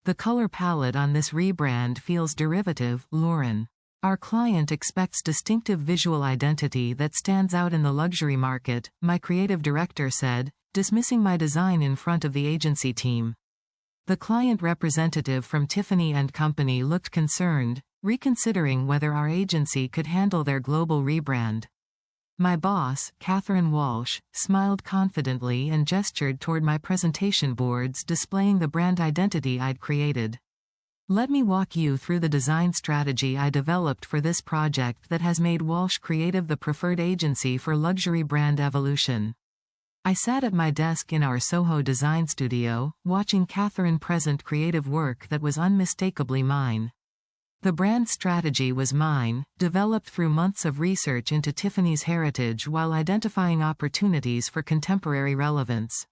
The color palette on this rebrand feels derivative, Lauren. Our client expects distinctive visual identity that stands out in the luxury market, my creative director said, dismissing my design in front of the agency team. The client representative from Tiffany & Company looked concerned, reconsidering whether our agency could handle their global rebrand. My boss, Catherine Walsh, smiled confidently and gestured toward my presentation boards displaying the brand identity I'd created. Let me walk you through the design strategy I developed for this project that has made Walsh Creative the preferred agency for luxury brand evolution. I sat at my desk in our Soho design studio, watching Catherine present creative work that was unmistakably mine. The brand strategy was mine, developed through months of research into Tiffany's heritage while identifying opportunities for contemporary relevance.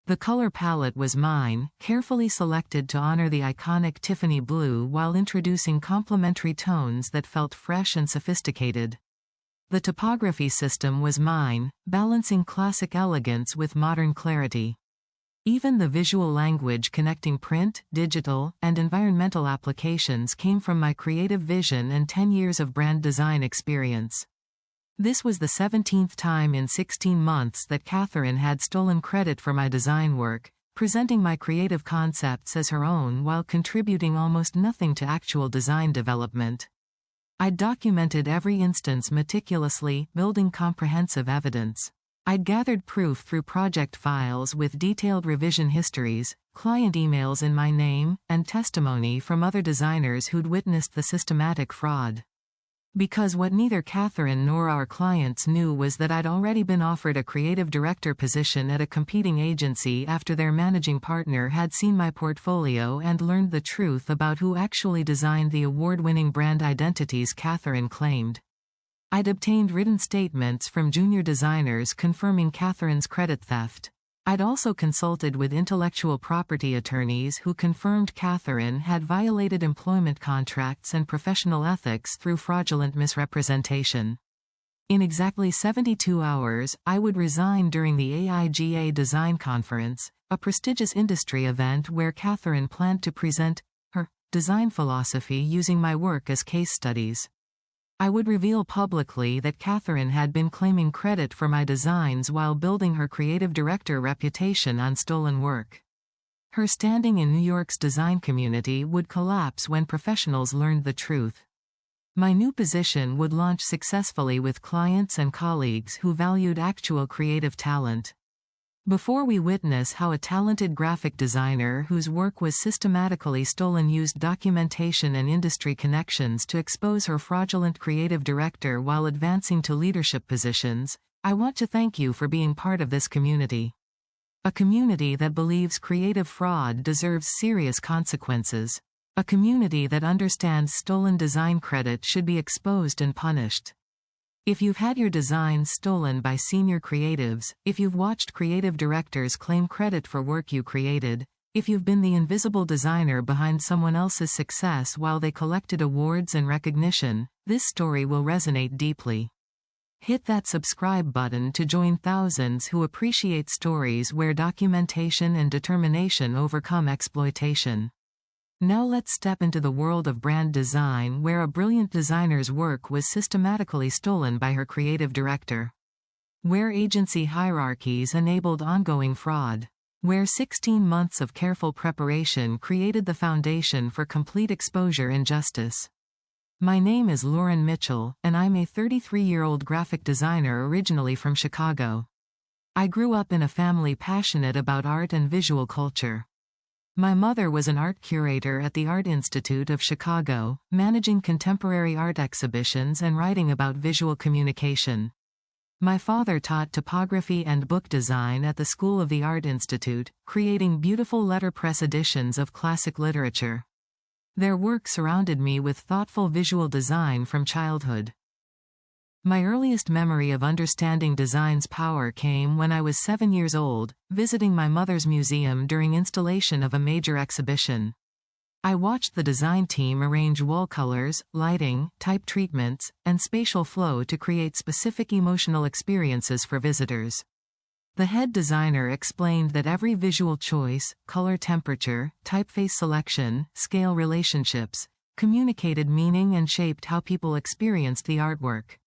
The color palette was mine, carefully selected to honor the iconic Tiffany blue while introducing complementary tones that felt fresh and sophisticated. The typography system was mine, balancing classic elegance with modern clarity. Even the visual language connecting print, digital, and environmental applications came from my creative vision and 10 years of brand design experience. This was the 17th time in 16 months that Catherine had stolen credit for my design work, presenting my creative concepts as her own while contributing almost nothing to actual design development. I'd documented every instance meticulously, building comprehensive evidence. I'd gathered proof through project files with detailed revision histories, client emails in my name, and testimony from other designers who'd witnessed the systematic fraud. Because what neither Catherine nor our clients knew was that I'd already been offered a creative director position at a competing agency after their managing partner had seen my portfolio and learned the truth about who actually designed the award-winning brand identities Catherine claimed. I'd obtained written statements from junior designers confirming Catherine's credit theft. I'd also consulted with intellectual property attorneys who confirmed Catherine had violated employment contracts and professional ethics through fraudulent misrepresentation. In exactly 72 hours, I would resign during the AIGA Design Conference, a prestigious industry event where Catherine planned to present her design philosophy using my work as case studies. I would reveal publicly that Catherine had been claiming credit for my designs while building her creative director reputation on stolen work. Her standing in New York's design community would collapse when professionals learned the truth. My new position would launch successfully with clients and colleagues who valued actual creative talent. Before we witness how a talented graphic designer whose work was systematically stolen used documentation and industry connections to expose her fraudulent creative director while advancing to leadership positions, I want to thank you for being part of this community. A community that believes creative fraud deserves serious consequences. A community that understands stolen design credit should be exposed and punished. If you've had your designs stolen by senior creatives, if you've watched creative directors claim credit for work you created, if you've been the invisible designer behind someone else's success while they collected awards and recognition, this story will resonate deeply. Hit that subscribe button to join thousands who appreciate stories where documentation and determination overcome exploitation. Now let's step into the world of brand design where a brilliant designer's work was systematically stolen by her creative director. Where agency hierarchies enabled ongoing fraud. Where 16 months of careful preparation created the foundation for complete exposure and justice. My name is Lauren Mitchell, and I'm a 33-year-old graphic designer originally from Chicago. I grew up in a family passionate about art and visual culture. My mother was an art curator at the Art Institute of Chicago, managing contemporary art exhibitions and writing about visual communication. My father taught typography and book design at the School of the Art Institute, creating beautiful letterpress editions of classic literature. Their work surrounded me with thoughtful visual design from childhood. My earliest memory of understanding design's power came when I was 7 years old, visiting my mother's museum during installation of a major exhibition. I watched the design team arrange wall colors, lighting, type treatments, and spatial flow to create specific emotional experiences for visitors. The head designer explained that every visual choice, color temperature, typeface selection, scale relationships, communicated meaning and shaped how people experienced the artwork.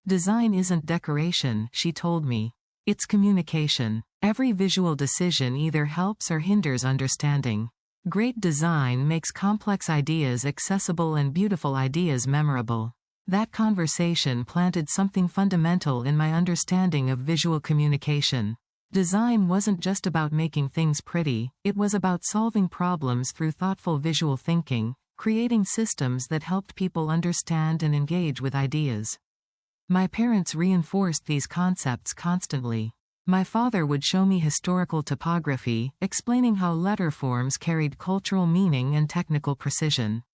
Design isn't decoration, she told me. It's communication. Every visual decision either helps or hinders understanding. Great design makes complex ideas accessible and beautiful ideas memorable. That conversation planted something fundamental in my understanding of visual communication. Design wasn't just about making things pretty, it was about solving problems through thoughtful visual thinking, creating systems that helped people understand and engage with ideas. My parents reinforced these concepts constantly. My father would show me historical topography, explaining how letter forms carried cultural meaning and technical precision.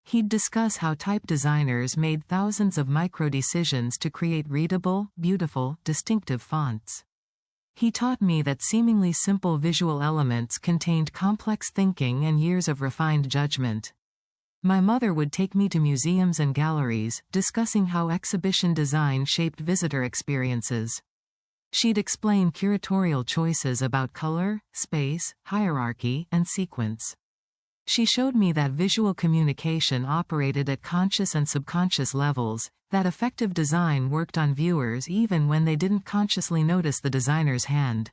He'd discuss how type designers made thousands of micro-decisions to create readable, beautiful, distinctive fonts. He taught me that seemingly simple visual elements contained complex thinking and years of refined judgment. My mother would take me to museums and galleries, discussing how exhibition design shaped visitor experiences. She'd explain curatorial choices about color, space, hierarchy, and sequence. She showed me that visual communication operated at conscious and subconscious levels, that effective design worked on viewers even when they didn't consciously notice the designer's hand.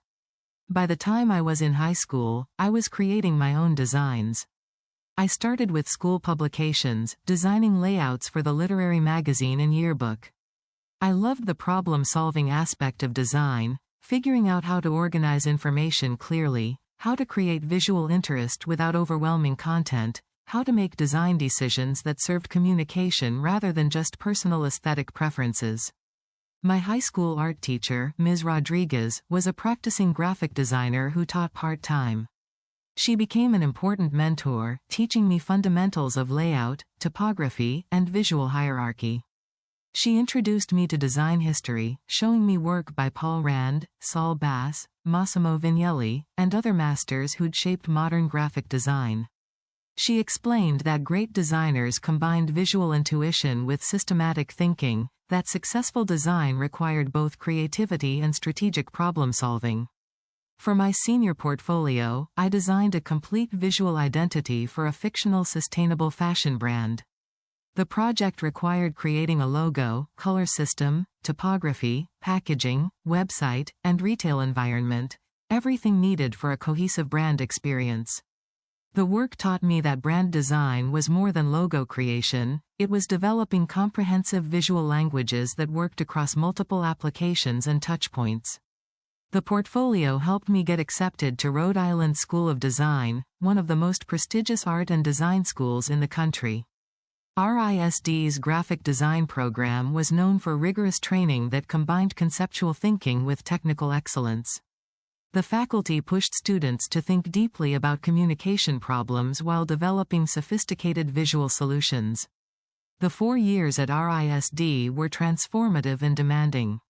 By the time I was in high school, I was creating my own designs. I started with school publications, designing layouts for the literary magazine and yearbook. I loved the problem-solving aspect of design, figuring out how to organize information clearly, how to create visual interest without overwhelming content, how to make design decisions that served communication rather than just personal aesthetic preferences. My high school art teacher, Ms. Rodriguez, was a practicing graphic designer who taught part-time. She became an important mentor, teaching me fundamentals of layout, typography, and visual hierarchy. She introduced me to design history, showing me work by Paul Rand, Saul Bass, Massimo Vignelli, and other masters who'd shaped modern graphic design. She explained that great designers combined visual intuition with systematic thinking, that successful design required both creativity and strategic problem-solving. For my senior portfolio, I designed a complete visual identity for a fictional sustainable fashion brand. The project required creating a logo, color system, typography, packaging, website, and retail environment, everything needed for a cohesive brand experience. The work taught me that brand design was more than logo creation, it was developing comprehensive visual languages that worked across multiple applications and touchpoints. The portfolio helped me get accepted to Rhode Island School of Design, one of the most prestigious art and design schools in the country. RISD's graphic design program was known for rigorous training that combined conceptual thinking with technical excellence. The faculty pushed students to think deeply about communication problems while developing sophisticated visual solutions. The 4 years at RISD were transformative and demanding.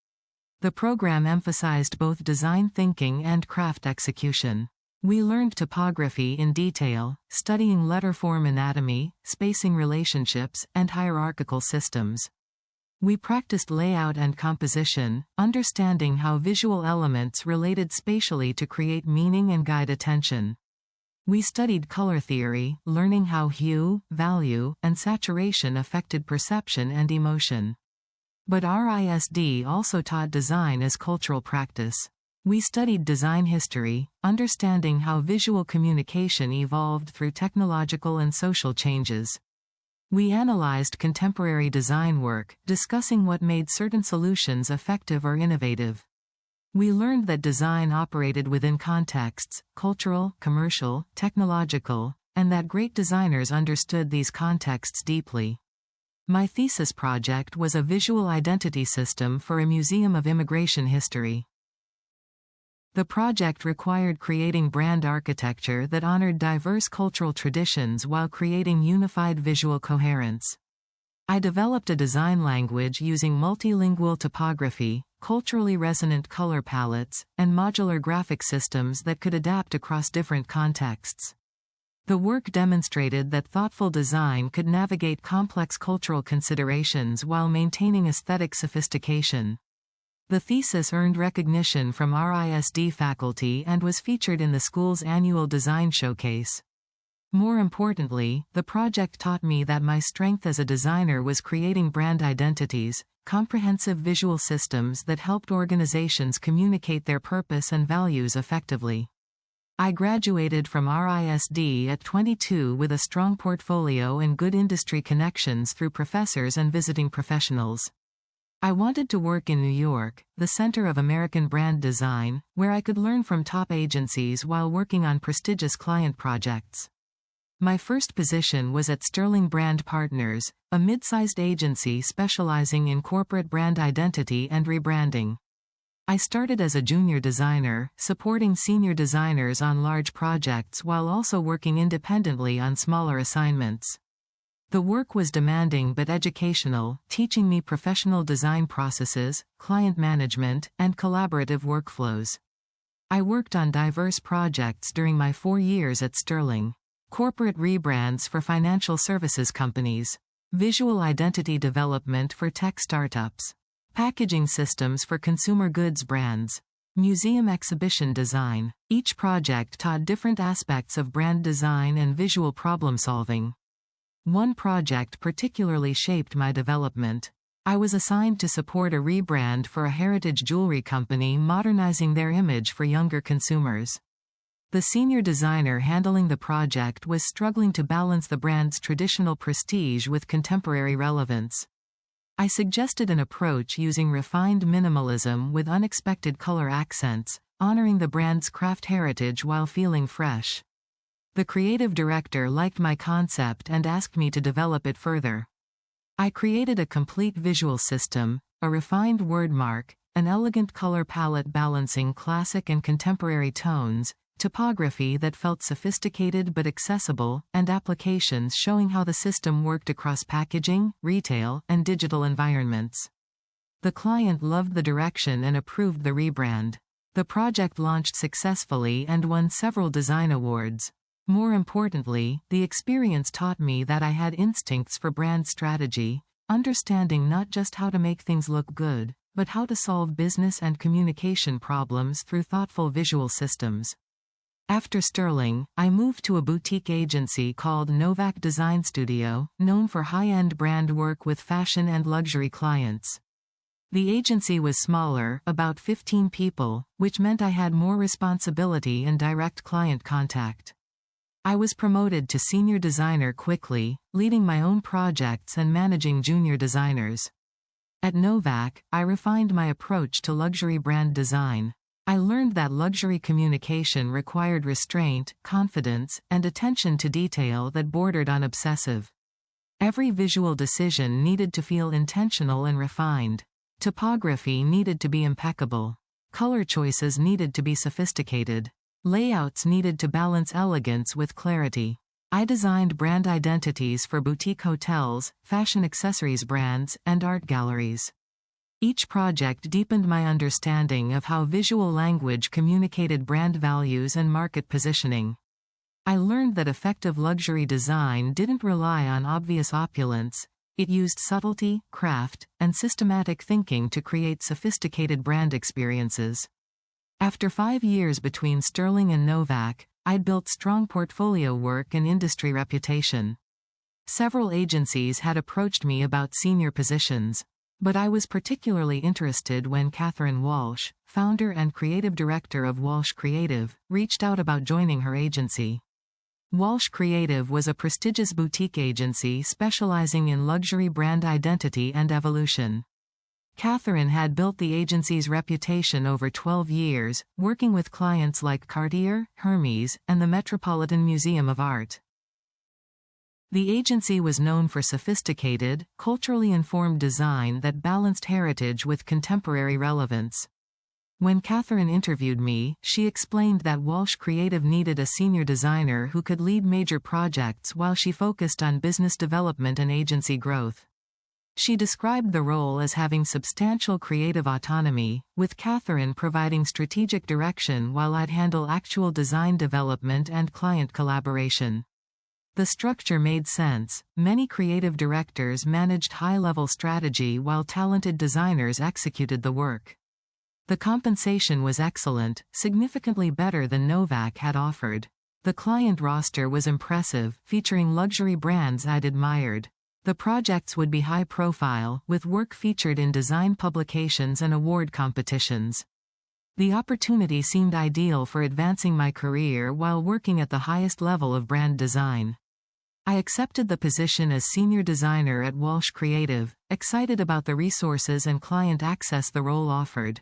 The program emphasized both design thinking and craft execution. We learned typography in detail, studying letterform anatomy, spacing relationships, and hierarchical systems. We practiced layout and composition, understanding how visual elements related spatially to create meaning and guide attention. We studied color theory, learning how hue, value, and saturation affected perception and emotion. But RISD also taught design as cultural practice. We studied design history, understanding how visual communication evolved through technological and social changes. We analyzed contemporary design work, discussing what made certain solutions effective or innovative. We learned that design operated within contexts, cultural, commercial, technological, and that great designers understood these contexts deeply. My thesis project was a visual identity system for a museum of immigration history. The project required creating brand architecture that honored diverse cultural traditions while creating unified visual coherence. I developed a design language using multilingual typography, culturally resonant color palettes, and modular graphic systems that could adapt across different contexts. The work demonstrated that thoughtful design could navigate complex cultural considerations while maintaining aesthetic sophistication. The thesis earned recognition from RISD faculty and was featured in the school's annual design showcase. More importantly, the project taught me that my strength as a designer was creating brand identities, comprehensive visual systems that helped organizations communicate their purpose and values effectively. I graduated from RISD at 22 with a strong portfolio and good industry connections through professors and visiting professionals. I wanted to work in New York, the center of American brand design, where I could learn from top agencies while working on prestigious client projects. My first position was at Sterling Brand Partners, a mid-sized agency specializing in corporate brand identity and rebranding. I started as a junior designer, supporting senior designers on large projects while also working independently on smaller assignments. The work was demanding but educational, teaching me professional design processes, client management, and collaborative workflows. I worked on diverse projects during my 4 years at Sterling. Corporate rebrands for financial services companies, visual identity development for tech startups, packaging systems for consumer goods brands, museum exhibition design. Each project taught different aspects of brand design and visual problem solving. One project particularly shaped my development. I was assigned to support a rebrand for a heritage jewelry company modernizing their image for younger consumers. The senior designer handling the project was struggling to balance the brand's traditional prestige with contemporary relevance. I suggested an approach using refined minimalism with unexpected color accents, honoring the brand's craft heritage while feeling fresh. The creative director liked my concept and asked me to develop it further. I created a complete visual system, a refined wordmark, an elegant color palette balancing classic and contemporary tones, typography that felt sophisticated but accessible, and applications showing how the system worked across packaging, retail, and digital environments. The client loved the direction and approved the rebrand. The project launched successfully and won several design awards. More importantly, the experience taught me that I had instincts for brand strategy, understanding not just how to make things look good, but how to solve business and communication problems through thoughtful visual systems. After Sterling, I moved to a boutique agency called Novak Design Studio, known for high-end brand work with fashion and luxury clients. The agency was smaller, about 15 people, which meant I had more responsibility and direct client contact. I was promoted to senior designer quickly, leading my own projects and managing junior designers. At Novak, I refined my approach to luxury brand design. I learned that luxury communication required restraint, confidence, and attention to detail that bordered on obsessive. Every visual decision needed to feel intentional and refined. Typography needed to be impeccable. Color choices needed to be sophisticated. Layouts needed to balance elegance with clarity. I designed brand identities for boutique hotels, fashion accessories brands, and art galleries. Each project deepened my understanding of how visual language communicated brand values and market positioning. I learned that effective luxury design didn't rely on obvious opulence, it used subtlety, craft, and systematic thinking to create sophisticated brand experiences. After 5 years between Sterling and Novak, I'd built strong portfolio work and industry reputation. Several agencies had approached me about senior positions. But I was particularly interested when Catherine Walsh, founder and creative director of Walsh Creative, reached out about joining her agency. Walsh Creative was a prestigious boutique agency specializing in luxury brand identity and evolution. Catherine had built the agency's reputation over 12 years, working with clients like Cartier, Hermes, and the Metropolitan Museum of Art. The agency was known for sophisticated, culturally informed design that balanced heritage with contemporary relevance. When Catherine interviewed me, she explained that Walsh Creative needed a senior designer who could lead major projects while she focused on business development and agency growth. She described the role as having substantial creative autonomy, with Catherine providing strategic direction while I'd handle actual design development and client collaboration. The structure made sense. Many creative directors managed high-level strategy while talented designers executed the work. The compensation was excellent, significantly better than Novak had offered. The client roster was impressive, featuring luxury brands I'd admired. The projects would be high profile, with work featured in design publications and award competitions. The opportunity seemed ideal for advancing my career while working at the highest level of brand design. I accepted the position as senior designer at Walsh Creative, excited about the resources and client access the role offered.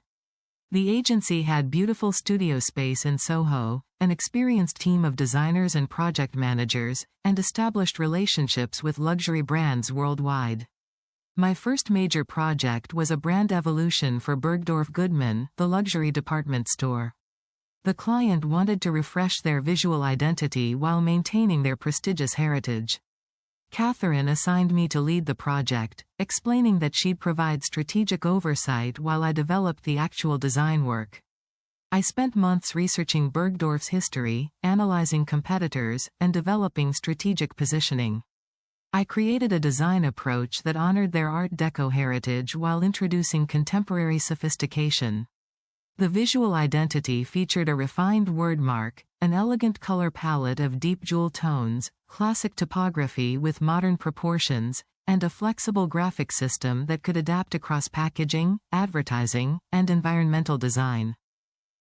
The agency had beautiful studio space in Soho, an experienced team of designers and project managers, and established relationships with luxury brands worldwide. My first major project was a brand evolution for Bergdorf Goodman, the luxury department store. The client wanted to refresh their visual identity while maintaining their prestigious heritage. Catherine assigned me to lead the project, explaining that she'd provide strategic oversight while I developed the actual design work. I spent months researching Bergdorf's history, analyzing competitors, and developing strategic positioning. I created a design approach that honored their Art Deco heritage while introducing contemporary sophistication. The visual identity featured a refined wordmark, an elegant color palette of deep jewel tones, classic typography with modern proportions, and a flexible graphic system that could adapt across packaging, advertising, and environmental design.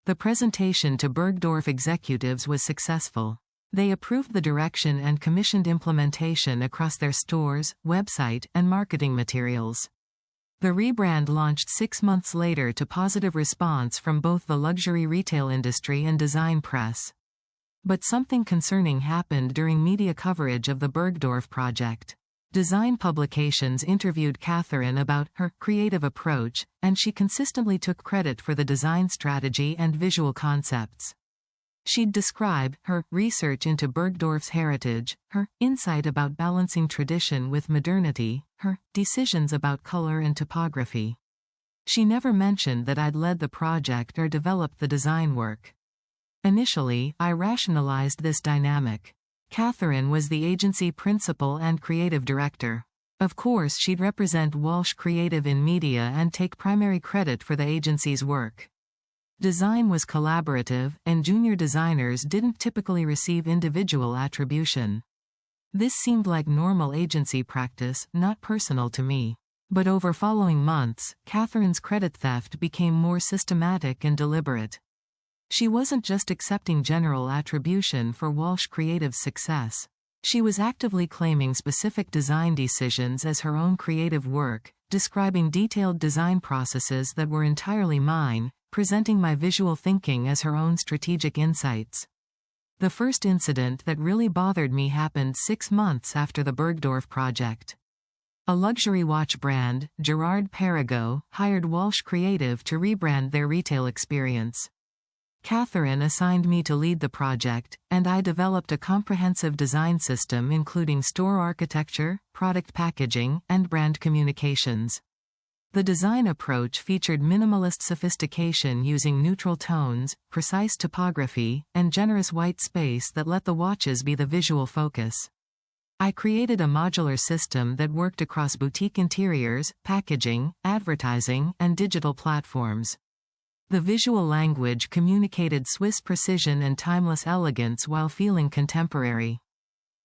The presentation to Bergdorf executives was successful. They approved the direction and commissioned implementation across their stores, website, and marketing materials. The rebrand launched 6 months later to positive response from both the luxury retail industry and design press. But something concerning happened during media coverage of the Bergdorf project. Design publications interviewed Catherine about her creative approach, and she consistently took credit for the design strategy and visual concepts. She'd describe her research into Bergdorf's heritage, her insight about balancing tradition with modernity, her decisions about color and typography. She never mentioned that I'd led the project or developed the design work. Initially, I rationalized this dynamic. Catherine was the agency principal and creative director. Of course, she'd represent Walsh Creative in media and take primary credit for the agency's work. Design was collaborative, and junior designers didn't typically receive individual attribution. This seemed like normal agency practice, not personal to me. But over following months, Catherine's credit theft became more systematic and deliberate. She wasn't just accepting general attribution for Walsh Creative's success. She was actively claiming specific design decisions as her own creative work, describing detailed design processes that were entirely mine, presenting my visual thinking as her own strategic insights. The first incident that really bothered me happened 6 months after the Bergdorf project. A luxury watch brand, Girard-Perregaux, hired Walsh Creative to rebrand their retail experience. Catherine assigned me to lead the project, and I developed a comprehensive design system including store architecture, product packaging, and brand communications. The design approach featured minimalist sophistication using neutral tones, precise typography, and generous white space that let the watches be the visual focus. I created a modular system that worked across boutique interiors, packaging, advertising, and digital platforms. The visual language communicated Swiss precision and timeless elegance while feeling contemporary.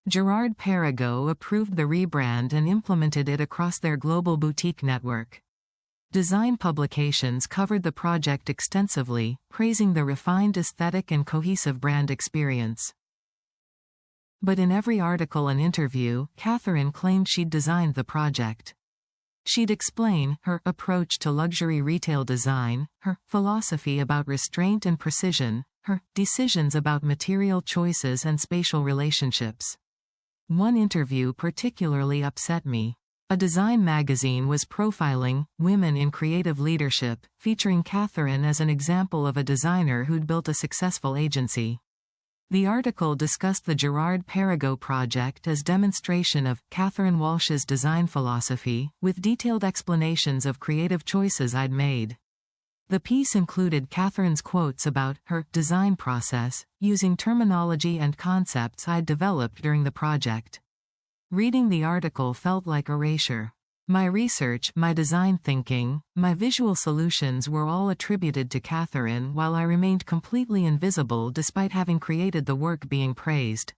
Girard-Perregaux approved the rebrand and implemented it across their global boutique network. Design publications covered the project extensively, praising the refined aesthetic and cohesive brand experience. But in every article and interview, Catherine claimed she'd designed the project. She'd explain her approach to luxury retail design, her philosophy about restraint and precision, her decisions about material choices and spatial relationships. One interview particularly upset me. A design magazine was profiling women in creative leadership, featuring Catherine as an example of a designer who'd built a successful agency. The article discussed the Girard-Perregaux project as demonstration of Catherine Walsh's design philosophy, with detailed explanations of creative choices I'd made. The piece included Catherine's quotes about her design process, using terminology and concepts I'd developed during the project. Reading the article felt like erasure. My research, my design thinking, my visual solutions were all attributed to Catherine, while I remained completely invisible despite having created the work being praised.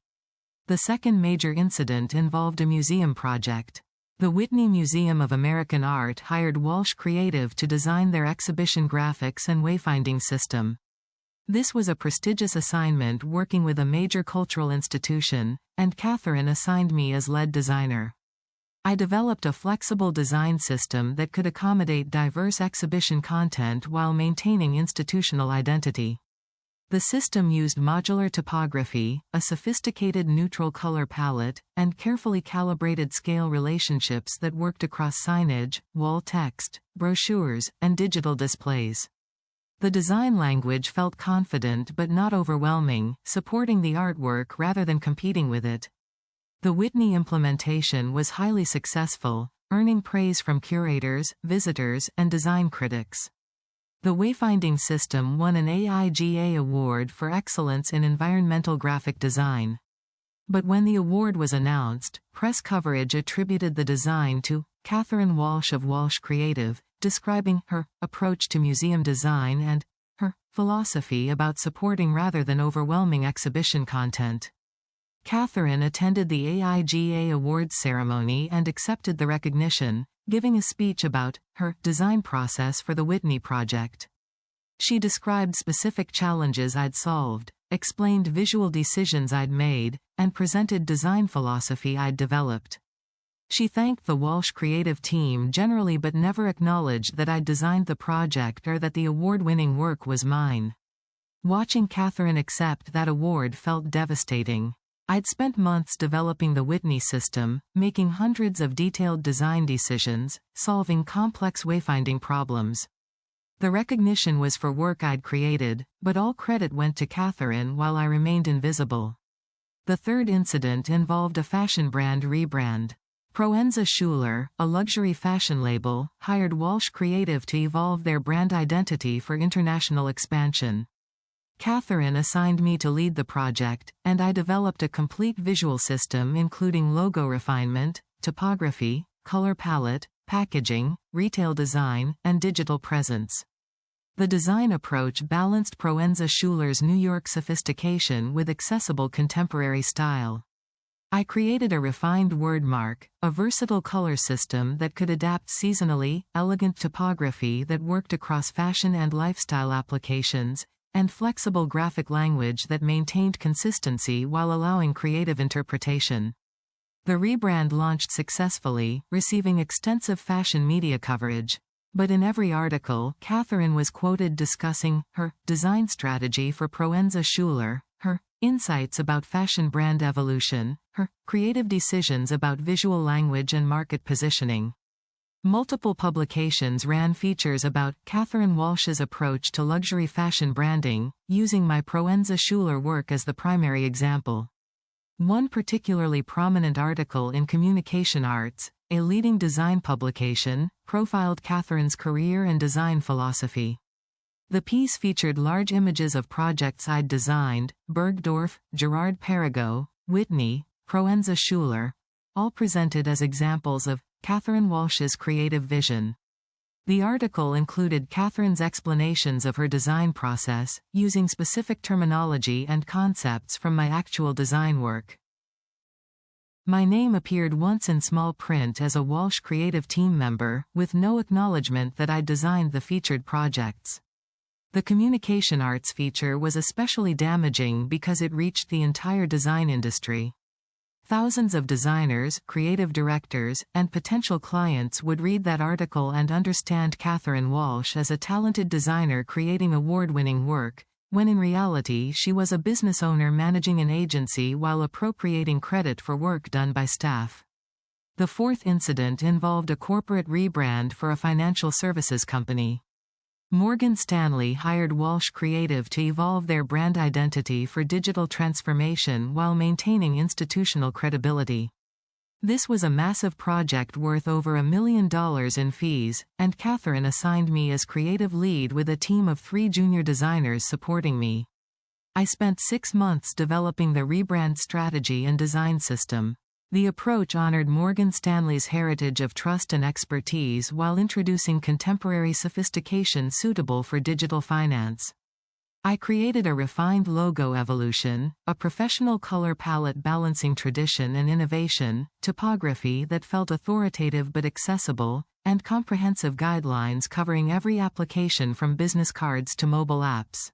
The second major incident involved a museum project. The Whitney Museum of American Art hired Walsh Creative to design their exhibition graphics and wayfinding system. This was a prestigious assignment working with a major cultural institution, and Catherine assigned me as lead designer. I developed a flexible design system that could accommodate diverse exhibition content while maintaining institutional identity. The system used modular typography, a sophisticated neutral color palette, and carefully calibrated scale relationships that worked across signage, wall text, brochures, and digital displays. The design language felt confident but not overwhelming, supporting the artwork rather than competing with it. The Whitney implementation was highly successful, earning praise from curators, visitors, and design critics. The wayfinding system won an AIGA award for excellence in environmental graphic design. But when the award was announced, press coverage attributed the design to Catherine Walsh of Walsh Creative, describing her approach to museum design and her philosophy about supporting rather than overwhelming exhibition content. Catherine attended the AIGA awards ceremony and accepted the recognition, giving a speech about her design process for the Whitney project. She described specific challenges I'd solved, explained visual decisions I'd made, and presented design philosophy I'd developed. She thanked the Walsh Creative team generally but never acknowledged that I'd designed the project or that the award-winning work was mine. Watching Catherine accept that award felt devastating. I'd spent months developing the Whitney system, making hundreds of detailed design decisions, solving complex wayfinding problems. The recognition was for work I'd created, but all credit went to Catherine while I remained invisible. The third incident involved a fashion brand rebrand. Proenza Schuler, a luxury fashion label, hired Walsh Creative to evolve their brand identity for international expansion. Catherine assigned me to lead the project, and I developed a complete visual system including logo refinement, typography, color palette, packaging, retail design, and digital presence. The design approach balanced Proenza Schuler's New York sophistication with accessible contemporary style. I created a refined wordmark, a versatile color system that could adapt seasonally, elegant typography that worked across fashion and lifestyle applications, and flexible graphic language that maintained consistency while allowing creative interpretation. The rebrand launched successfully, receiving extensive fashion media coverage. But in every article, Catherine was quoted discussing her design strategy for Proenza Schuler, her insights about fashion brand evolution, her creative decisions about visual language and market positioning. Multiple publications ran features about Catherine Walsh's approach to luxury fashion branding, using my Proenza Schuler work as the primary example. One particularly prominent article in Communication Arts, a leading design publication, profiled Catherine's career and design philosophy. The piece featured large images of projects I'd designed: Bergdorf, Girard-Perregaux, Whitney, Proenza Schuler, all presented as examples of Catherine Walsh's creative vision. The article included Catherine's explanations of her design process, using specific terminology and concepts from my actual design work. My name appeared once in small print as a Walsh Creative team member, with no acknowledgement that I'd designed the featured projects. The Communication Arts feature was especially damaging because it reached the entire design industry. Thousands of designers, creative directors, and potential clients would read that article and understand Catherine Walsh as a talented designer creating award-winning work, when in reality she was a business owner managing an agency while appropriating credit for work done by staff. The fourth incident involved a corporate rebrand for a financial services company. Morgan Stanley hired Walsh Creative to evolve their brand identity for digital transformation while maintaining institutional credibility. This was a massive project worth over $1 million in fees, and Catherine assigned me as creative lead with a team of 3 junior designers supporting me. I spent 6 months developing the rebrand strategy and design system. The approach honored Morgan Stanley's heritage of trust and expertise while introducing contemporary sophistication suitable for digital finance. I created a refined logo evolution, a professional color palette balancing tradition and innovation, typography that felt authoritative but accessible, and comprehensive guidelines covering every application from business cards to mobile apps.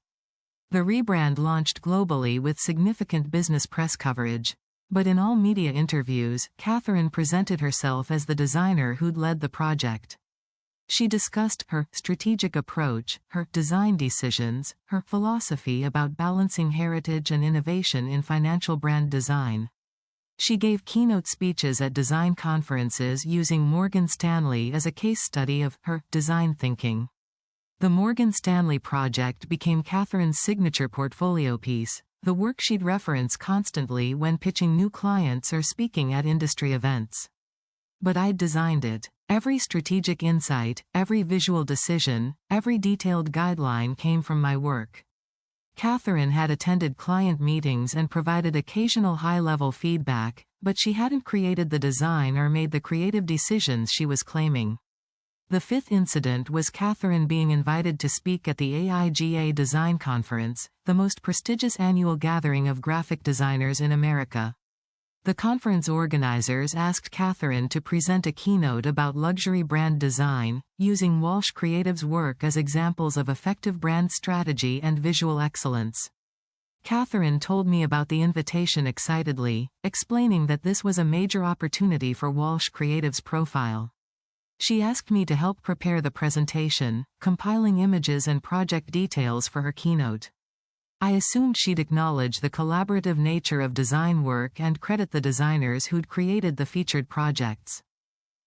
The rebrand launched globally with significant business press coverage. But in all media interviews, Catherine presented herself as the designer who'd led the project. She discussed her strategic approach, her design decisions, her philosophy about balancing heritage and innovation in financial brand design. She gave keynote speeches at design conferences using Morgan Stanley as a case study of her design thinking. The Morgan Stanley project became Catherine's signature portfolio piece, the work she'd reference constantly when pitching new clients or speaking at industry events. But I'd designed it. Every strategic insight, every visual decision, every detailed guideline came from my work. Catherine had attended client meetings and provided occasional high-level feedback, but she hadn't created the design or made the creative decisions she was claiming. The fifth incident was Catherine being invited to speak at the AIGA Design Conference, the most prestigious annual gathering of graphic designers in America. The conference organizers asked Catherine to present a keynote about luxury brand design, using Walsh Creative's work as examples of effective brand strategy and visual excellence. Catherine told me about the invitation excitedly, explaining that this was a major opportunity for Walsh Creative's profile. She asked me to help prepare the presentation, compiling images and project details for her keynote. I assumed she'd acknowledge the collaborative nature of design work and credit the designers who'd created the featured projects.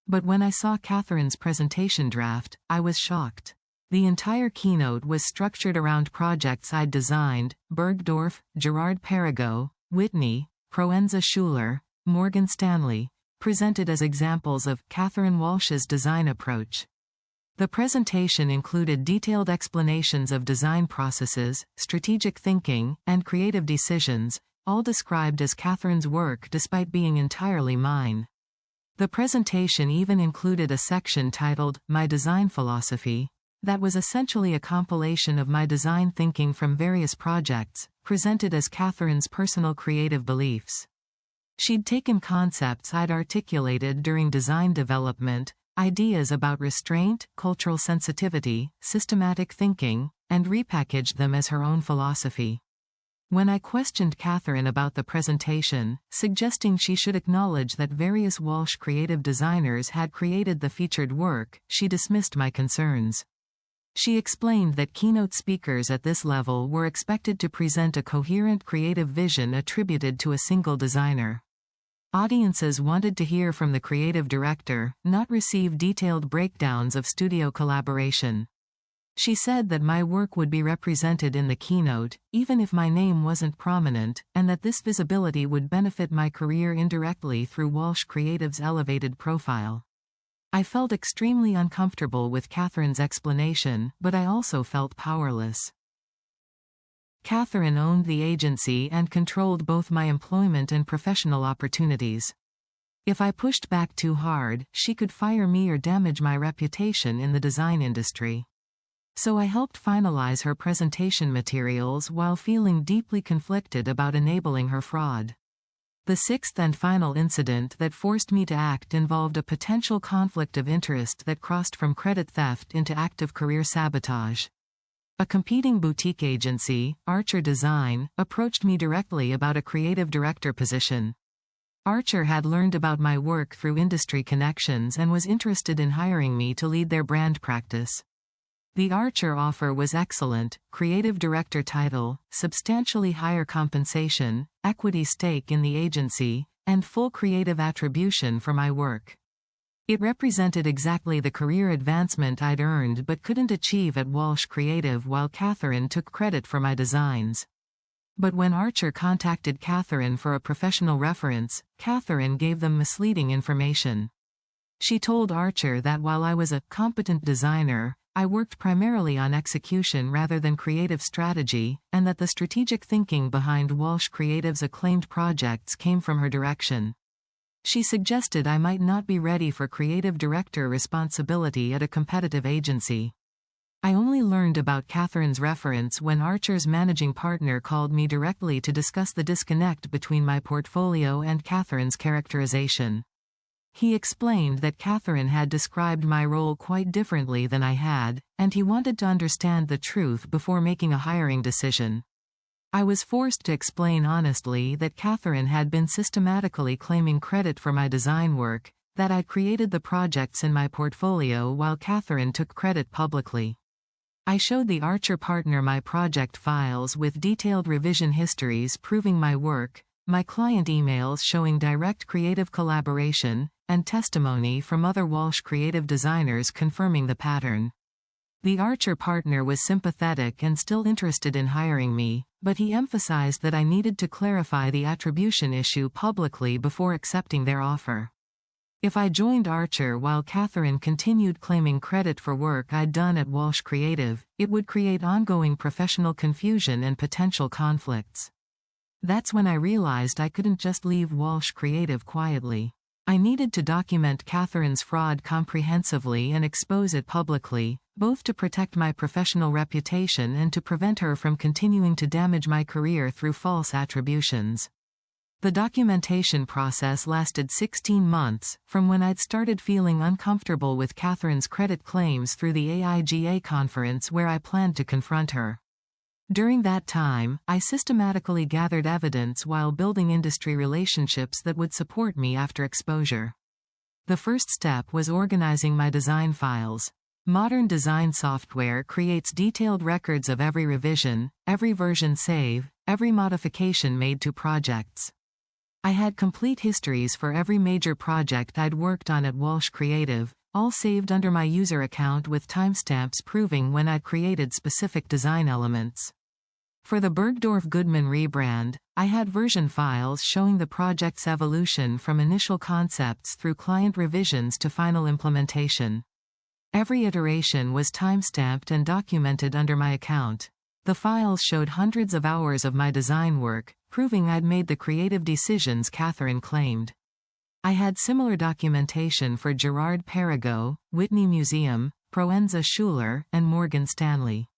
But when I saw Catherine's presentation draft, I was shocked. The entire keynote was structured around projects I'd designed: Bergdorf, Girard-Perregaux, Whitney, Proenza Schuler, Morgan Stanley, presented as examples of Catherine Walsh's design approach. The presentation included detailed explanations of design processes, strategic thinking, and creative decisions, all described as Catherine's work despite being entirely mine. The presentation even included a section titled, My Design Philosophy, that was essentially a compilation of my design thinking from various projects, presented as Catherine's personal creative beliefs. She'd taken concepts I'd articulated during design development, ideas about restraint, cultural sensitivity, systematic thinking, and repackaged them as her own philosophy. When I questioned Catherine about the presentation, suggesting she should acknowledge that various Walsh creative designers had created the featured work, she dismissed my concerns. She explained that keynote speakers at this level were expected to present a coherent creative vision attributed to a single designer. Audiences wanted to hear from the creative director, not receive detailed breakdowns of studio collaboration. She said that my work would be represented in the keynote, even if my name wasn't prominent, and that this visibility would benefit my career indirectly through Walsh Creative's elevated profile. I felt extremely uncomfortable with Catherine's explanation, but I also felt powerless. Catherine owned the agency and controlled both my employment and professional opportunities. If I pushed back too hard, she could fire me or damage my reputation in the design industry. So I helped finalize her presentation materials while feeling deeply conflicted about enabling her fraud. The sixth and final incident that forced me to act involved a potential conflict of interest that crossed from credit theft into active career sabotage. A competing boutique agency, Archer Design, approached me directly about a creative director position. Archer had learned about my work through industry connections and was interested in hiring me to lead their brand practice. The Archer offer was excellent: creative director title, substantially higher compensation, equity stake in the agency, and full creative attribution for my work. It represented exactly the career advancement I'd earned but couldn't achieve at Walsh Creative, while Catherine took credit for my designs. But when Archer contacted Catherine for a professional reference, Catherine gave them misleading information. She told Archer that while I was a competent designer, I worked primarily on execution rather than creative strategy, and that the strategic thinking behind Walsh Creative's acclaimed projects came from her direction. She suggested I might not be ready for creative director responsibility at a competitive agency. I only learned about Catherine's reference when Archer's managing partner called me directly to discuss the disconnect between my portfolio and Catherine's characterization. He explained that Catherine had described my role quite differently than I had, and he wanted to understand the truth before making a hiring decision. I was forced to explain honestly that Catherine had been systematically claiming credit for my design work, that I'd created the projects in my portfolio while Catherine took credit publicly. I showed the Archer partner my project files with detailed revision histories proving my work, my client emails showing direct creative collaboration, and testimony from other Walsh creative designers confirming the pattern. The Archer partner was sympathetic and still interested in hiring me, but he emphasized that I needed to clarify the attribution issue publicly before accepting their offer. If I joined Archer while Catherine continued claiming credit for work I'd done at Walsh Creative, it would create ongoing professional confusion and potential conflicts. That's when I realized I couldn't just leave Walsh Creative quietly. I needed to document Catherine's fraud comprehensively and expose it publicly, both to protect my professional reputation and to prevent her from continuing to damage my career through false attributions. The documentation process lasted 16 months, from when I'd started feeling uncomfortable with Catherine's credit claims through the AIGA conference where I planned to confront her. During that time, I systematically gathered evidence while building industry relationships that would support me after exposure. The first step was organizing my design files. Modern design software creates detailed records of every revision, every version save, every modification made to projects. I had complete histories for every major project I'd worked on at Walsh Creative, all saved under my user account with timestamps proving when I'd created specific design elements. For the Bergdorf Goodman rebrand, I had version files showing the project's evolution from initial concepts through client revisions to final implementation. Every iteration was timestamped and documented under my account. The files showed hundreds of hours of my design work, proving I'd made the creative decisions Catherine claimed. I had similar documentation for Girard Perregaux, Whitney Museum, Proenza Schuler, and Morgan Stanley.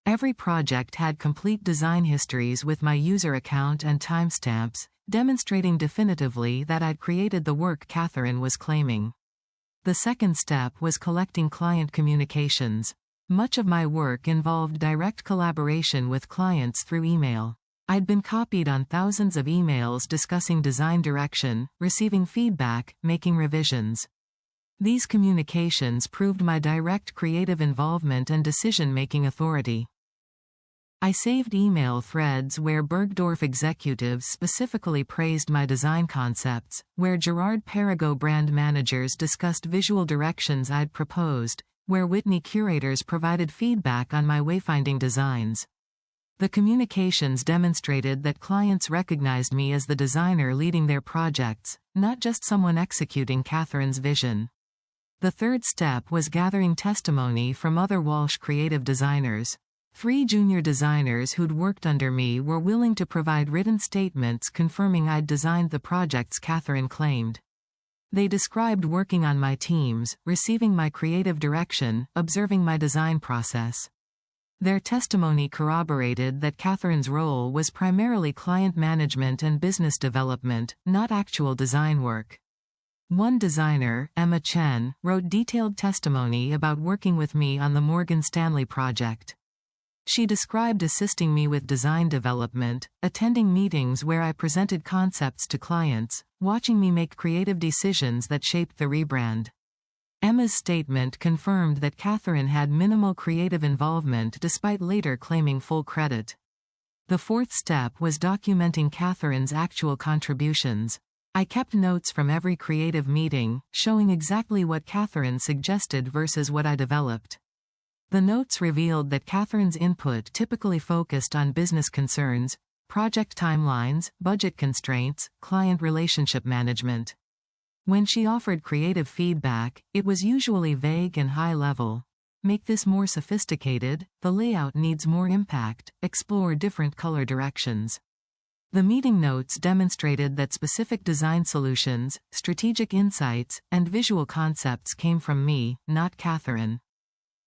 Every project had complete design histories with my user account and timestamps, demonstrating definitively that I'd created the work Catherine was claiming. The second step was collecting client communications. Much of my work involved direct collaboration with clients through email. I'd been copied on thousands of emails discussing design direction, receiving feedback, making revisions. These communications proved my direct creative involvement and decision-making authority. I saved email threads where Bergdorf executives specifically praised my design concepts, where Girard Perregaux brand managers discussed visual directions I'd proposed, where Whitney curators provided feedback on my wayfinding designs. The communications demonstrated that clients recognized me as the designer leading their projects, not just someone executing Catherine's vision. The third step was gathering testimony from other Walsh creative designers. 3 junior designers who'd worked under me were willing to provide written statements confirming I'd designed the projects Catherine claimed. They described working on my teams, receiving my creative direction, observing my design process. Their testimony corroborated that Catherine's role was primarily client management and business development, not actual design work. One designer, Emma Chen, wrote detailed testimony about working with me on the Morgan Stanley project. She described assisting me with design development, attending meetings where I presented concepts to clients, watching me make creative decisions that shaped the rebrand. Emma's statement confirmed that Catherine had minimal creative involvement despite later claiming full credit. The fourth step was documenting Catherine's actual contributions. I kept notes from every creative meeting, showing exactly what Catherine suggested versus what I developed. The notes revealed that Catherine's input typically focused on business concerns, project timelines, budget constraints, client relationship management. When she offered creative feedback, it was usually vague and high-level. Make this more sophisticated, the layout needs more impact, explore different color directions. The meeting notes demonstrated that specific design solutions, strategic insights, and visual concepts came from me, not Catherine.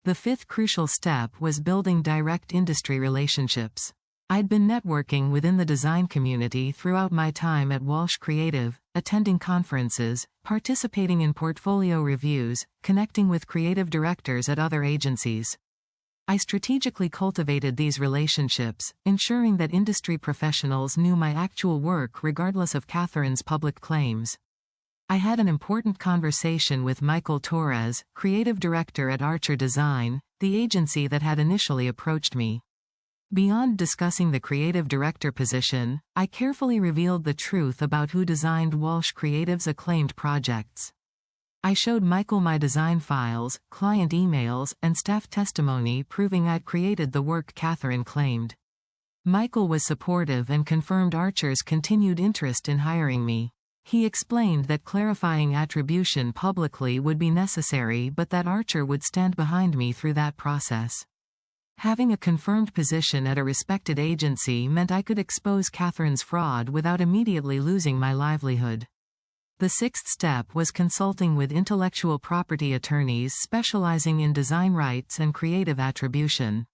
The fifth crucial step was building direct industry relationships. I'd been networking within the design community throughout my time at Walsh Creative, attending conferences, participating in portfolio reviews, connecting with creative directors at other agencies. I strategically cultivated these relationships, ensuring that industry professionals knew my actual work regardless of Catherine's public claims. I had an important conversation with Michael Torres, creative director at Archer Design, the agency that had initially approached me. Beyond discussing the creative director position, I carefully revealed the truth about who designed Walsh Creative's acclaimed projects. I showed Michael my design files, client emails, and staff testimony proving I'd created the work Catherine claimed. Michael was supportive and confirmed Archer's continued interest in hiring me. He explained that clarifying attribution publicly would be necessary but that Archer would stand behind me through that process. Having a confirmed position at a respected agency meant I could expose Catherine's fraud without immediately losing my livelihood. The sixth step was consulting with intellectual property attorneys specializing in design rights and creative attribution.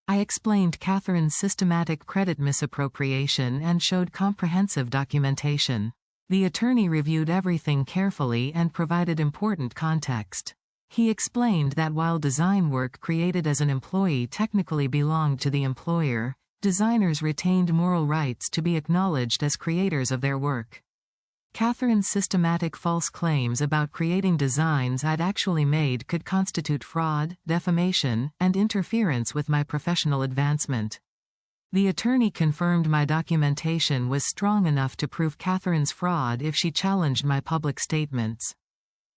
I explained Catherine's systematic credit misappropriation and showed comprehensive documentation. The attorney reviewed everything carefully and provided important context. He explained that while design work created as an employee technically belonged to the employer, designers retained moral rights to be acknowledged as creators of their work. Catherine's systematic false claims about creating designs I'd actually made could constitute fraud, defamation, and interference with my professional advancement. The attorney confirmed my documentation was strong enough to prove Catherine's fraud if she challenged my public statements.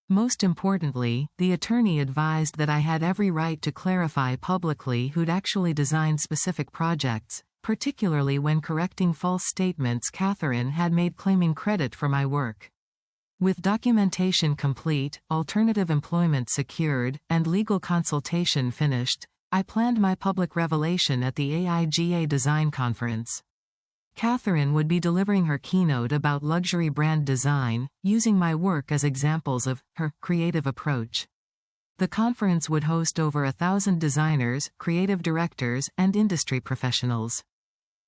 Most importantly, the attorney advised that I had every right to clarify publicly who'd actually designed specific projects, particularly when correcting false statements Catherine had made claiming credit for my work. With documentation complete, alternative employment secured, and legal consultation finished, I planned my public revelation at the AIGA Design Conference. Catherine would be delivering her keynote about luxury brand design, using my work as examples of her creative approach. The conference would host over 1,000 designers, creative directors, and industry professionals.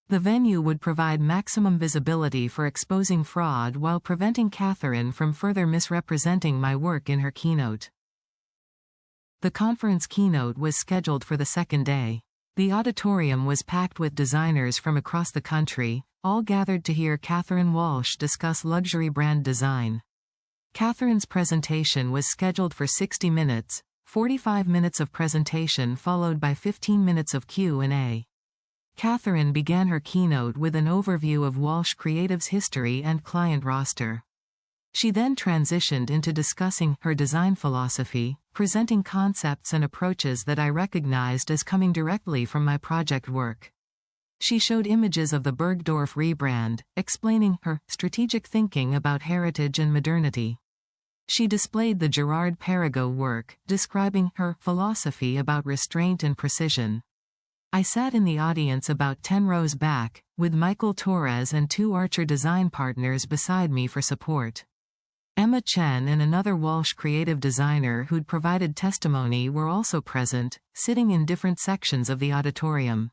The venue would provide maximum visibility for exposing fraud while preventing Catherine from further misrepresenting my work in her keynote. The conference keynote was scheduled for the second day. The auditorium was packed with designers from across the country, all gathered to hear Catherine Walsh discuss luxury brand design. Catherine's presentation was scheduled for 60 minutes, 45 minutes of presentation followed by 15 minutes of Q&A. Catherine began her keynote with an overview of Walsh Creative's history and client roster. She then transitioned into discussing her design philosophy, presenting concepts and approaches that I recognized as coming directly from my project work. She showed images of the Bergdorf rebrand, explaining her strategic thinking about heritage and modernity. She displayed the Gerard Perregaux work, describing her philosophy about restraint and precision. I sat in the audience about 10 rows back, with Michael Torres and 2 Archer design partners beside me for support. Emma Chen and another Walsh creative designer who'd provided testimony were also present, sitting in different sections of the auditorium.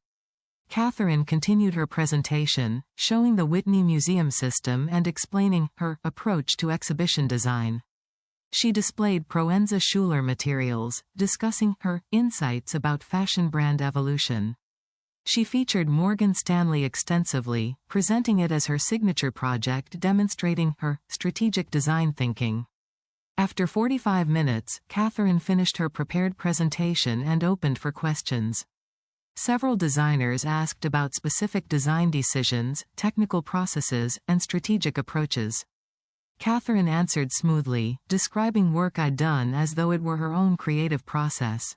Catherine continued her presentation, showing the Whitney Museum system and explaining her approach to exhibition design. She displayed Proenza Schuler materials, discussing her insights about fashion brand evolution. She featured Morgan Stanley extensively, presenting it as her signature project demonstrating her strategic design thinking. After 45 minutes, Catherine finished her prepared presentation and opened for questions. Several designers asked about specific design decisions, technical processes, and strategic approaches. Catherine answered smoothly, describing work I'd done as though it were her own creative process.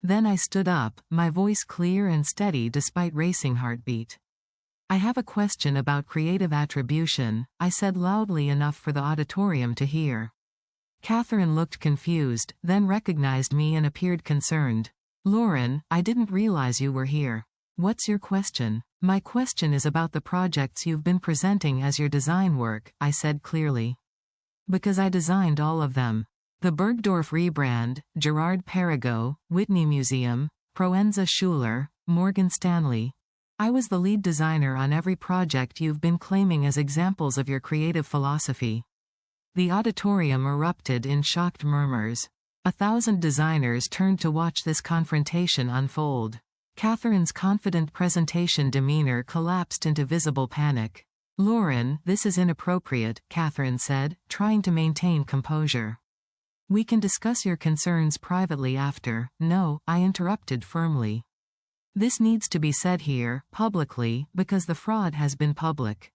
Then I stood up, my voice clear and steady despite racing heartbeat. I have a question about creative attribution, I said loudly enough for the auditorium to hear. Catherine looked confused, then recognized me and appeared concerned. Lauren, I didn't realize you were here. What's your question? My question is about the projects you've been presenting as your design work, I said clearly. Because I designed all of them. The Bergdorf rebrand, Gerard Perregaux, Whitney Museum, Proenza Schuler, Morgan Stanley. I was the lead designer on every project you've been claiming as examples of your creative philosophy. The auditorium erupted in shocked murmurs. 1,000 designers turned to watch this confrontation unfold. Catherine's confident presentation demeanor collapsed into visible panic. "Lauren, this is inappropriate," Catherine said, trying to maintain composure. "We can discuss your concerns privately after." "No," I interrupted firmly. "This needs to be said here, publicly, because the fraud has been public.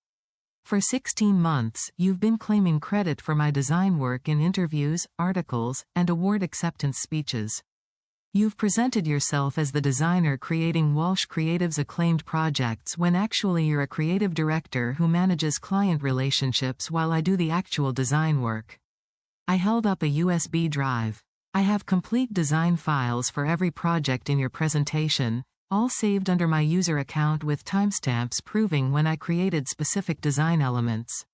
For 16 months, you've been claiming credit for my design work in interviews, articles, and award acceptance speeches. You've presented yourself as the designer creating Walsh Creative's acclaimed projects when actually you're a creative director who manages client relationships while I do the actual design work." I held up a USB drive. "I have complete design files for every project in your presentation, all saved under my user account with timestamps proving when I created specific design elements.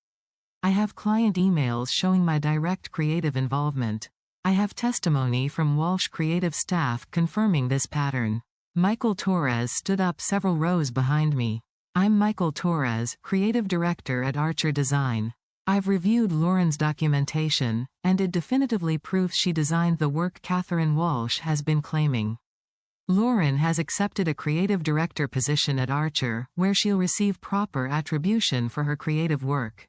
I have client emails showing my direct creative involvement. I have testimony from Walsh Creative staff confirming this pattern." Michael Torres stood up several rows behind me. "I'm Michael Torres, creative director at Archer Design. I've reviewed Lauren's documentation, and it definitively proves she designed the work Catherine Walsh has been claiming. Lauren has accepted a creative director position at Archer, where she'll receive proper attribution for her creative work."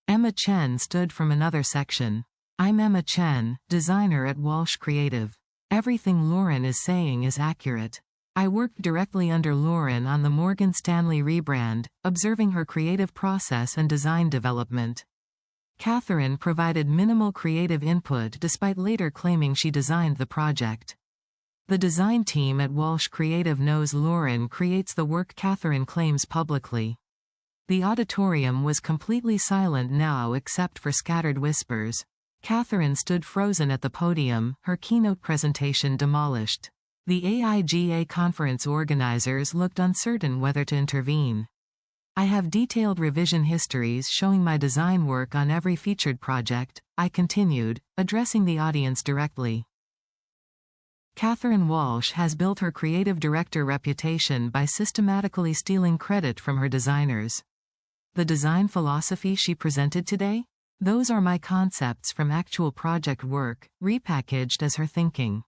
Emma Chen stood from another section. "I'm Emma Chen, designer at Walsh Creative. Everything Lauren is saying is accurate. I worked directly under Lauren on the Morgan Stanley rebrand, observing her creative process and design development. Catherine provided minimal creative input despite later claiming she designed the project. The design team at Walsh Creative knows Lauren creates the work Catherine claims publicly." The auditorium was completely silent now except for scattered whispers. Catherine stood frozen at the podium, her keynote presentation demolished. The AIGA conference organizers looked uncertain whether to intervene. "I have detailed revision histories showing my design work on every featured project," I continued, addressing the audience directly. "Catherine Walsh has built her creative director reputation by systematically stealing credit from her designers. The design philosophy she presented today? Those are my concepts from actual project work, repackaged as her thinking.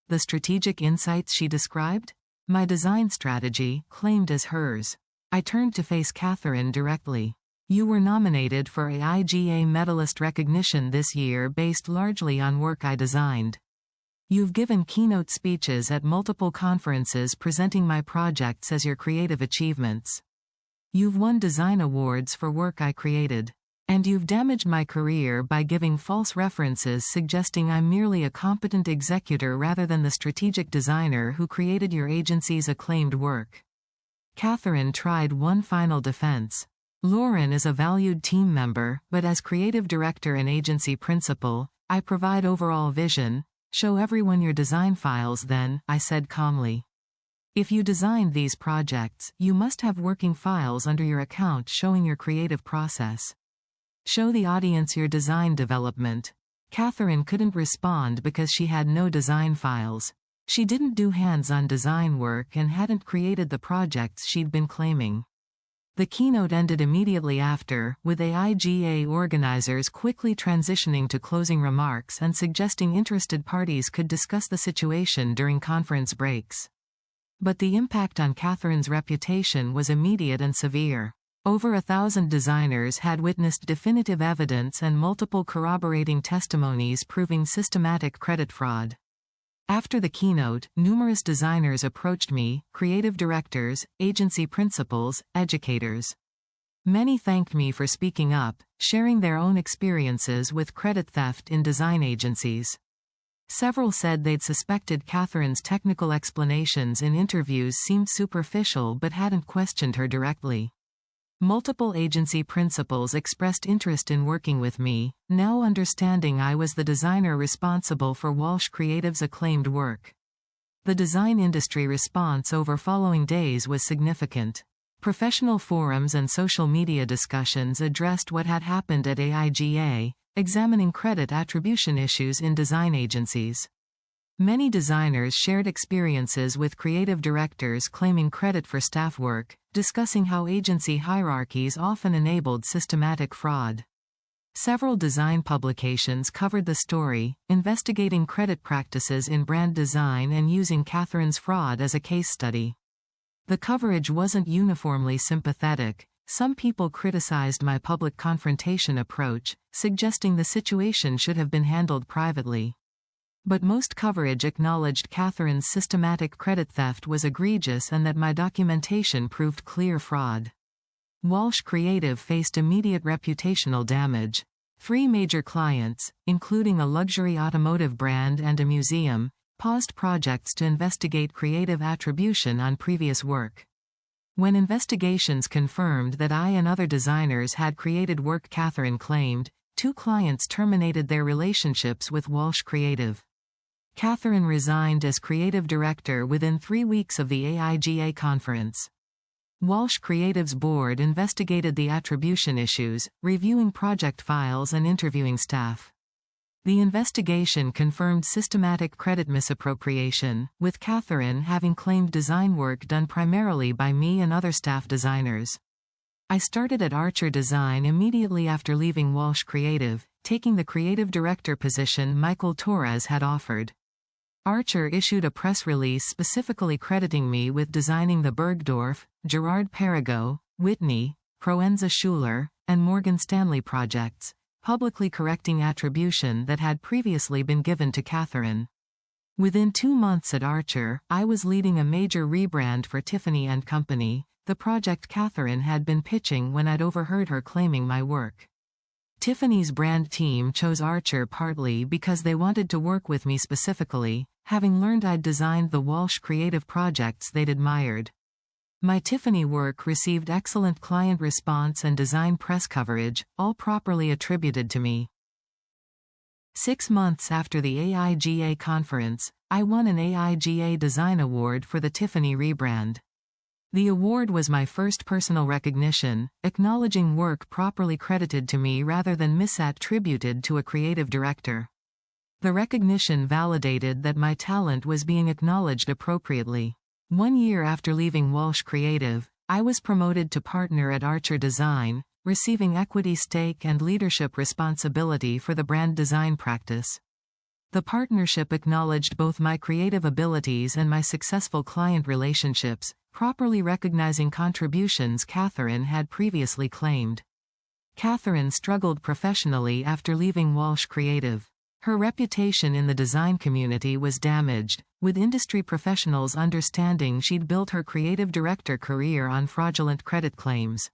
The strategic insights she described? My design strategy, claimed as hers." I turned to face Catherine directly. "You were nominated for a IGA medalist recognition this year based largely on work I designed. You've given keynote speeches at multiple conferences presenting my projects as your creative achievements. You've won design awards for work I created. And you've damaged my career by giving false references suggesting I'm merely a competent executor rather than the strategic designer who created your agency's acclaimed work." Catherine tried one final defense. "Lauren is a valued team member, but as creative director and agency principal, I provide overall vision." "Show everyone your design files then," I said calmly. "If you designed these projects, you must have working files under your account showing your creative process. Show the audience your design development." Catherine couldn't respond because she had no design files. She didn't do hands-on design work and hadn't created the projects she'd been claiming. The keynote ended immediately after, with AIGA organizers quickly transitioning to closing remarks and suggesting interested parties could discuss the situation during conference breaks. But the impact on Catherine's reputation was immediate and severe. Over 1,000 designers had witnessed definitive evidence and multiple corroborating testimonies proving systematic credit fraud. After the keynote, numerous designers approached me, creative directors, agency principals, educators. Many thanked me for speaking up, sharing their own experiences with credit theft in design agencies. Several said they'd suspected Catherine's technical explanations in interviews seemed superficial but hadn't questioned her directly. Multiple agency principals expressed interest in working with me, now understanding I was the designer responsible for Walsh Creative's acclaimed work. The design industry response over following days was significant. Professional forums and social media discussions addressed what had happened at AIGA, examining credit attribution issues in design agencies. Many designers shared experiences with creative directors claiming credit for staff work, discussing how agency hierarchies often enabled systematic fraud. Several design publications covered the story, investigating credit practices in brand design and using Catherine's fraud as a case study. The coverage wasn't uniformly sympathetic. Some people criticized my public confrontation approach, suggesting the situation should have been handled privately. But most coverage acknowledged Catherine's systematic credit theft was egregious and that my documentation proved clear fraud. Walsh Creative faced immediate reputational damage. 3 major clients, including a luxury automotive brand and a museum, paused projects to investigate creative attribution on previous work. When investigations confirmed that I and other designers had created work Catherine claimed, 2 clients terminated their relationships with Walsh Creative. Catherine resigned as creative director within 3 weeks of the AIGA conference. Walsh Creative's board investigated the attribution issues, reviewing project files and interviewing staff. The investigation confirmed systematic credit misappropriation, with Catherine having claimed design work done primarily by me and other staff designers. I started at Archer Design immediately after leaving Walsh Creative, taking the creative director position Michael Torres had offered. Archer issued a press release specifically crediting me with designing the Bergdorf, Gerard Perregaux, Whitney, Proenza Schuler, and Morgan Stanley projects, publicly correcting attribution that had previously been given to Catherine. Within 2 months at Archer, I was leading a major rebrand for Tiffany & Company, the project Catherine had been pitching when I'd overheard her claiming my work. Tiffany's brand team chose Archer partly because they wanted to work with me specifically, having learned I'd designed the Walsh Creative projects they'd admired. My Tiffany work received excellent client response and design press coverage, all properly attributed to me. 6 months after the AIGA conference, I won an AIGA Design Award for the Tiffany rebrand. The award was my first personal recognition, acknowledging work properly credited to me rather than misattributed to a creative director. The recognition validated that my talent was being acknowledged appropriately. 1 year after leaving Walsh Creative, I was promoted to partner at Archer Design, receiving equity stake and leadership responsibility for the brand design practice. The partnership acknowledged both my creative abilities and my successful client relationships, properly recognizing contributions Catherine had previously claimed. Catherine struggled professionally after leaving Walsh Creative. Her reputation in the design community was damaged, with industry professionals understanding she'd built her creative director career on fraudulent credit claims.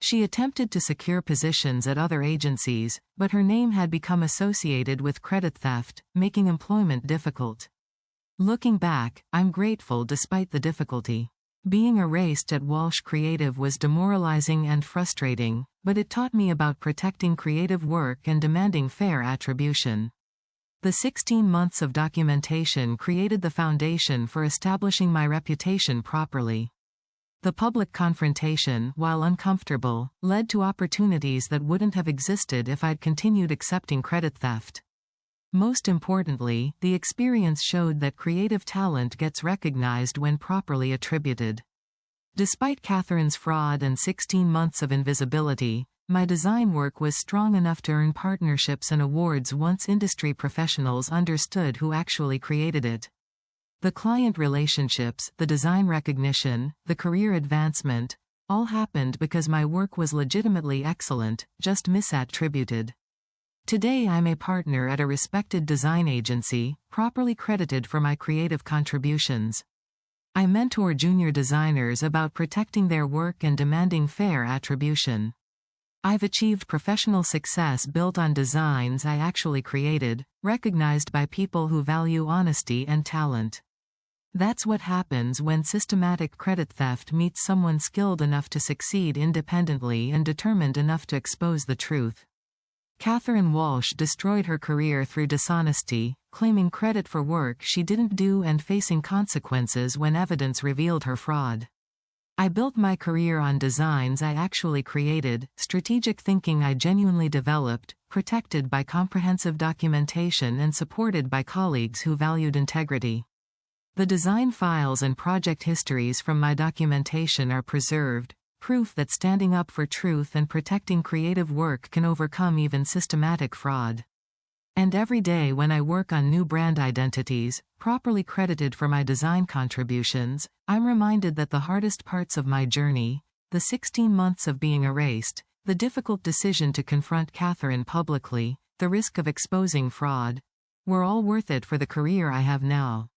She attempted to secure positions at other agencies, but her name had become associated with credit theft, making employment difficult. Looking back, I'm grateful despite the difficulty. Being erased at Walsh Creative was demoralizing and frustrating, but it taught me about protecting creative work and demanding fair attribution. The 16 months of documentation created the foundation for establishing my reputation properly. The public confrontation, while uncomfortable, led to opportunities that wouldn't have existed if I'd continued accepting credit theft. Most importantly, the experience showed that creative talent gets recognized when properly attributed. Despite Catherine's fraud and 16 months of invisibility, my design work was strong enough to earn partnerships and awards once industry professionals understood who actually created it. The client relationships, the design recognition, the career advancement, all happened because my work was legitimately excellent, just misattributed. Today I'm a partner at a respected design agency, properly credited for my creative contributions. I mentor junior designers about protecting their work and demanding fair attribution. I've achieved professional success built on designs I actually created, recognized by people who value honesty and talent. That's what happens when systematic credit theft meets someone skilled enough to succeed independently and determined enough to expose the truth. Catherine Walsh destroyed her career through dishonesty, claiming credit for work she didn't do and facing consequences when evidence revealed her fraud. I built my career on designs I actually created, strategic thinking I genuinely developed, protected by comprehensive documentation and supported by colleagues who valued integrity. The design files and project histories from my documentation are preserved, proof that standing up for truth and protecting creative work can overcome even systematic fraud. And every day when I work on new brand identities, properly credited for my design contributions, I'm reminded that the hardest parts of my journey, the 16 months of being erased, the difficult decision to confront Catherine publicly, the risk of exposing fraud, were all worth it for the career I have now.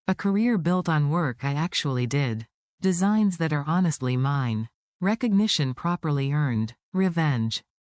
A career built on work I actually did. Designs that are honestly mine. Recognition properly earned. Revenge.